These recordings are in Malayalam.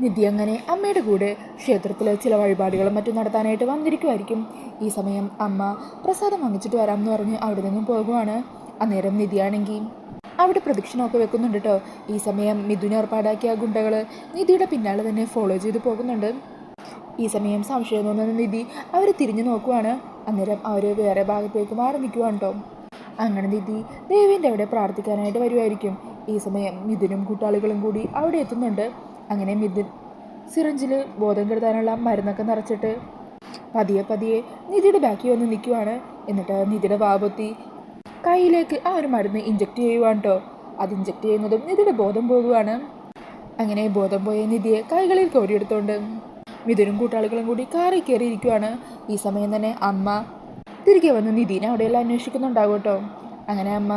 നിധി അങ്ങനെ അമ്മയുടെ കൂടെ ക്ഷേത്രത്തിൽ ചില വഴിപാടുകളും മറ്റും നടത്താനായിട്ട് വന്നിരിക്കുമായിരിക്കും. ഈ സമയം അമ്മ പ്രസാദം വാങ്ങിച്ചിട്ട് വരാമെന്ന് പറഞ്ഞ് അവിടെ നിന്നും പോകുവാണ്. അന്നേരം നിധിയാണെങ്കിൽ അവിടെ പ്രദക്ഷിണമൊക്കെ വെക്കുന്നുണ്ട് കേട്ടോ. ഈ സമയം മിഥുൻ ഏർപ്പാടാക്കിയ ഗുണ്ടകൾ നിധിയുടെ പിന്നാലെ തന്നെ ഫോളോ ചെയ്ത് പോകുന്നുണ്ട്. ഈ സമയം സംശയം തോന്നുന്ന നിധി അവർ തിരിഞ്ഞു നോക്കുവാണ്. അന്നേരം അവർ വേറെ ഭാഗത്തേക്ക് മാറി നിൽക്കുവാണ് കേട്ടോ. അങ്ങനെ നിധി ദേവീൻ്റെ അവിടെ പ്രാർത്ഥിക്കാനായിട്ട് വരുമായിരിക്കും. ഈ സമയം മിഥുനും കൂട്ടാളികളും കൂടി അവിടെ എത്തുന്നുണ്ട്. അങ്ങനെ മിഥുൻ സിറിഞ്ചിൽ ബോധം കെടുത്താനുള്ള മരുന്നൊക്കെ നിറച്ചിട്ട് പതിയെ പതിയെ നിധിയുടെ ബാക്കിൽ വന്ന് നിൽക്കുവാണ്. എന്നിട്ട് നിധിയുടെ വാപത്തി കയ്യിലേക്ക് ആ ഒരു മരുന്ന് ഇഞ്ചെക്ട് ചെയ്യുവാണ് കേട്ടോ. അത് ഇഞ്ചെക്ട് ചെയ്യുന്നതും നിധിയുടെ ബോധം പോകുവാണ്. അങ്ങനെ ബോധം പോയ നിധിയെ കൈകളിൽ കോരിയെടുത്തോണ്ട് മിഥുനും കൂട്ടാളികളും കൂടി കാറിൽ കയറിയിരിക്കുവാണ്. ഈ സമയം തന്നെ അമ്മ തിരികെ വന്ന് നിധീനെ അവിടെയെല്ലാം അന്വേഷിക്കുന്നുണ്ടാകും കേട്ടോ. അങ്ങനെ അമ്മ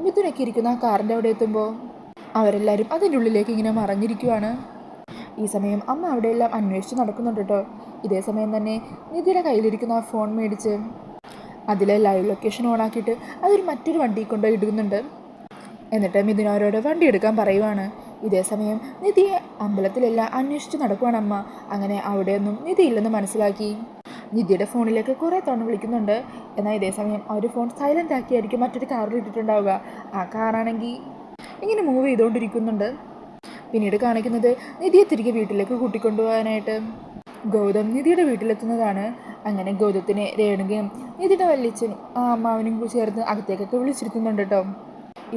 മിഥുനൊക്കെ ഇരിക്കുന്ന ആ കാറിൻ്റെ അവിടെ എത്തുമ്പോൾ അവരെല്ലാവരും അതിൻ്റെ ഉള്ളിലേക്ക് ഇങ്ങനെ മറഞ്ഞിരിക്കുവാണ്. ഈ സമയം അമ്മ അവിടെയെല്ലാം അന്വേഷിച്ച് നടക്കുന്നുണ്ട് കേട്ടോ. ഇതേ സമയം തന്നെ നിധിയുടെ കയ്യിലിരിക്കുന്ന ആ ഫോൺ മേടിച്ച് അതിലെ ലൈവ് ലൊക്കേഷൻ ഓണാക്കിയിട്ട് അതൊരു മറ്റൊരു വണ്ടി കൊണ്ടുപോയി ഇടുന്നുണ്ട്. എന്നിട്ട് മിഥുൻ അവരോട് വണ്ടി എടുക്കാൻ പറയുവാണ്. ഇതേ സമയം നിധിയെ അമ്പലത്തിലെല്ലാം അന്വേഷിച്ച് നടക്കുവാണ് അമ്മ. അങ്ങനെ അവിടെയൊന്നും നിധി ഇല്ലെന്ന് മനസ്സിലാക്കി നിധിയുടെ ഫോണിലേക്ക് കുറേ തവണ വിളിക്കുന്നുണ്ട്. എന്നാൽ ഇതേ സമയം ആ ഒരു ഫോൺ സൈലൻ്റ് ആക്കിയായിരിക്കും മറ്റൊരു കാറിൽ ഇട്ടിട്ടുണ്ടാവുക. ആ കാറാണെങ്കിൽ ഇങ്ങനെ മൂവ് ചെയ്തുകൊണ്ടിരിക്കുന്നുണ്ട്. പിന്നീട് കാണിക്കുന്നത് നിധിയെ തിരികെ വീട്ടിലേക്ക് കൂട്ടിക്കൊണ്ടുപോകാനായിട്ട് ഗൗതം നിധിയുടെ വീട്ടിലെത്തുന്നതാണ്. അങ്ങനെ ഗൗതത്തിനെ രേണുകയും നിധിയുടെ വല്യച്ഛനും ആ അമ്മാവനും ചേർന്ന് അകത്തേക്കൊക്കെ വിളിച്ചിരുത്തുന്നുണ്ട് കേട്ടോ.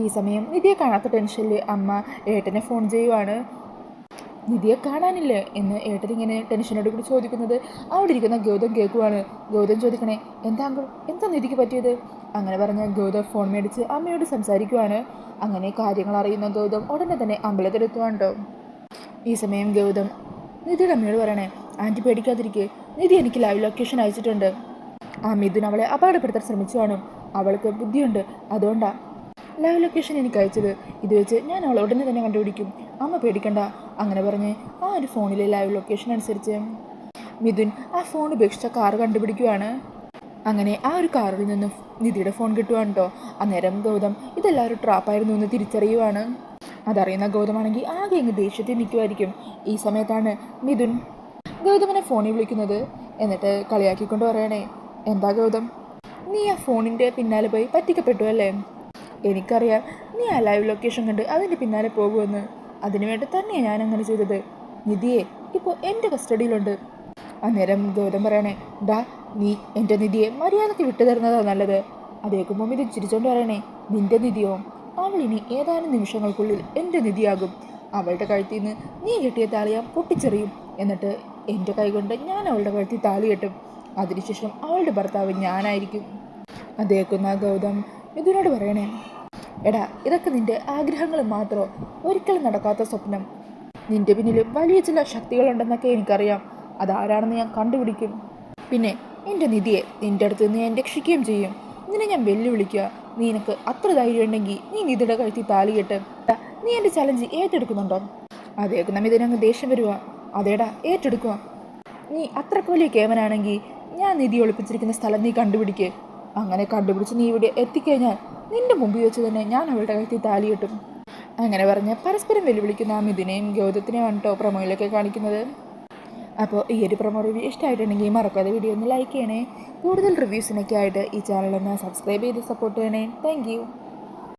ഈ സമയം നിധിയെ കാണാത്ത ടെൻഷനിൽ അമ്മ ഏട്ടനെ ഫോൺ ചെയ്യുവാണ്. നിധിയെ കാണാനില്ലേ എന്ന് ഏട്ടൻ ഇങ്ങനെ ടെൻഷനോട് കൂടി ചോദിക്കുന്നത് അവിടെ ഇരിക്കുന്ന ഗൗതം കേൾക്കുവാണ്. ഗൗതം ചോദിക്കണേ, എന്താ നിധിക്ക് പറ്റിയത്? അങ്ങനെ പറഞ്ഞ ഗൗതം ഫോൺ മേടിച്ച് അമ്മയോട് സംസാരിക്കുവാണ്. അങ്ങനെ കാര്യങ്ങൾ അറിയുന്ന ഗൗതം ഉടനെ തന്നെ അമ്പലത്തിലെത്തുവാണ് കേട്ടോ. ഈ സമയം ഗൗതം നിധിയുടെ അമ്മയോട് പറയണേ, ആൻറ്റി പേടിക്കാതിരിക്കുക, നിധി എനിക്ക് ലൈവ് ലൊക്കേഷൻ അയച്ചിട്ടുണ്ട്. ആ മിഥുൻ അവളെ അപകടപ്പെടുത്താൻ ശ്രമിച്ചു കാണും. അവൾക്ക് ബുദ്ധിയുണ്ട്, അതുകൊണ്ടാണ് ലൈവ് ലൊക്കേഷൻ എനിക്ക് അയച്ചത്. ഇത് വെച്ച് ഞാൻ അവളെ ഉടനെ തന്നെ കണ്ടുപിടിക്കും, അമ്മ പേടിക്കണ്ട. അങ്ങനെ പറഞ്ഞ് ആ ഒരു ഫോണിലെ ലൈവ് ലൊക്കേഷൻ അനുസരിച്ച് മിഥുൻ ആ ഫോൺ ഉപേക്ഷിച്ച കാർ കണ്ടുപിടിക്കുവാണ്. അങ്ങനെ ആ ഒരു കാറിൽ നിന്ന് നിധിയുടെ ഫോൺ കിട്ടുവാണ് കേട്ടോ. അന്നേരം ഗൗതം ഇതെല്ലാവരും ട്രാപ്പായിരുന്നു എന്ന് തിരിച്ചറിയുവാണ്. അതറിയുന്ന ഗൗതമാണെങ്കിൽ ആകെ അങ്ങ് ദേഷ്യത്തിൽ നിൽക്കുമായിരിക്കും. ഈ സമയത്താണ് മിഥുൻ ഗൗതമിനെ ഫോണിൽ വിളിക്കുന്നത്. എന്നിട്ട് കളിയാക്കിക്കൊണ്ട് പറയണേ, എന്താ ഗൗതം, നീ ആ ഫോണിൻ്റെ പിന്നാലെ പോയി പറ്റിക്കപ്പെട്ടു അല്ലേ? എനിക്കറിയാം നീ ആ ലൈവ് ലൊക്കേഷൻ കണ്ട് അതിൻ്റെ പിന്നാലെ പോകുമെന്ന്. അതിനുവേണ്ടി തന്നെയാണ് ഞാൻ അങ്ങനെ ചെയ്തത്. നിധിയെ ഇപ്പോൾ എൻ്റെ കസ്റ്റഡിയിലുണ്ട്. അന്നേരം ഗൗതം പറയണേ, ഡാ, നീ എൻ്റെ നിധിയെ മര്യാദയ്ക്ക് വിട്ടു തരുന്നതാണ് നല്ലത്. അതേക്കുമ്പോൾ ഇത് ചിരിച്ചോണ്ട് പറയണേ, നിൻ്റെ നിധിയോ? അവൾ ഇനി ഏതാനും നിമിഷങ്ങൾക്കുള്ളിൽ എൻ്റെ നിധിയാകും. അവളുടെ കഴുത്തിൽ നിന്ന് നീ കെട്ടിയ താലിയാൻ പൊട്ടിച്ചെറിയും. എന്നിട്ട് എൻ്റെ കൈകൊണ്ട് ഞാൻ അവളുടെ കഴുത്തിൽ താലി കെട്ടും. അതിനുശേഷം അവളുടെ ഭർത്താവ് ഞാനായിരിക്കും. അതേക്കുന്ന ഗൗതം മിഥുനോട് പറയണേ, എടാ, ഇതൊക്കെ നിൻ്റെ ആഗ്രഹങ്ങൾ മാത്രമോ, ഒരിക്കലും നടക്കാത്ത സ്വപ്നം. നിൻ്റെ പിന്നിൽ വലിയ ചില ശക്തികളുണ്ടെന്നൊക്കെ എനിക്കറിയാം. അതാരാണെന്ന് ഞാൻ കണ്ടുപിടിക്കും. പിന്നെ എൻ്റെ നിധിയെ നിൻ്റെ അടുത്ത് നിന്ന് ഞാൻ രക്ഷിക്കുകയും ചെയ്യും. നിന്നെ ഞാൻ വെല്ലുവിളിക്കുക. നിനക്ക് അത്ര ധൈര്യം ഉണ്ടെങ്കിൽ നീ നിധിയുടെ കഴുത്തിൽ താലി കെട്ട്. നീ എൻ്റെ ചലഞ്ച് ഏറ്റെടുക്കുന്നുണ്ടോ? അതേക്കുന്ന മിഥുനങ്ങ് ദേഷ്യം വരുക. അതേടാ, ഏറ്റെടുക്കുക. നീ അത്രക്ക് വലിയ കേമനാണെങ്കിൽ ഞാൻ നിധി ഒളിപ്പിച്ചിരിക്കുന്ന സ്ഥലം നീ കണ്ടുപിടിക്കുക. അങ്ങനെ കണ്ടുപിടിച്ച് നീ ഇവിടെ എത്തിക്കഴിഞ്ഞാൽ നിന്റെ മുമ്പിൽ വെച്ച് തന്നെ ഞാൻ അവളുടെ കഴുത്തിൽ താലി കെട്ടും. അങ്ങനെ പറഞ്ഞ് പരസ്പരം വെല്ലുവിളിക്കുന്ന ആ മിഥുനെയും ഗൗതത്തിനെയാണ് കേട്ടോ പ്രൊമോയിലൊക്കെ കാണിക്കുന്നത്. അപ്പോൾ ഈ ഒരു പ്രൊമോ റിവ്യൂ ഇഷ്ടമായിട്ടുണ്ടെങ്കിൽ മറക്കാതെ വീഡിയോ ഒന്ന് ലൈക്ക് ചെയ്യണേ. കൂടുതൽ റിവ്യൂസിനൊക്കെ ആയിട്ട് ഈ ചാനലൊന്ന് സബ്സ്ക്രൈബ് ചെയ്ത് സപ്പോർട്ട് ചെയ്യണേ. Thank you.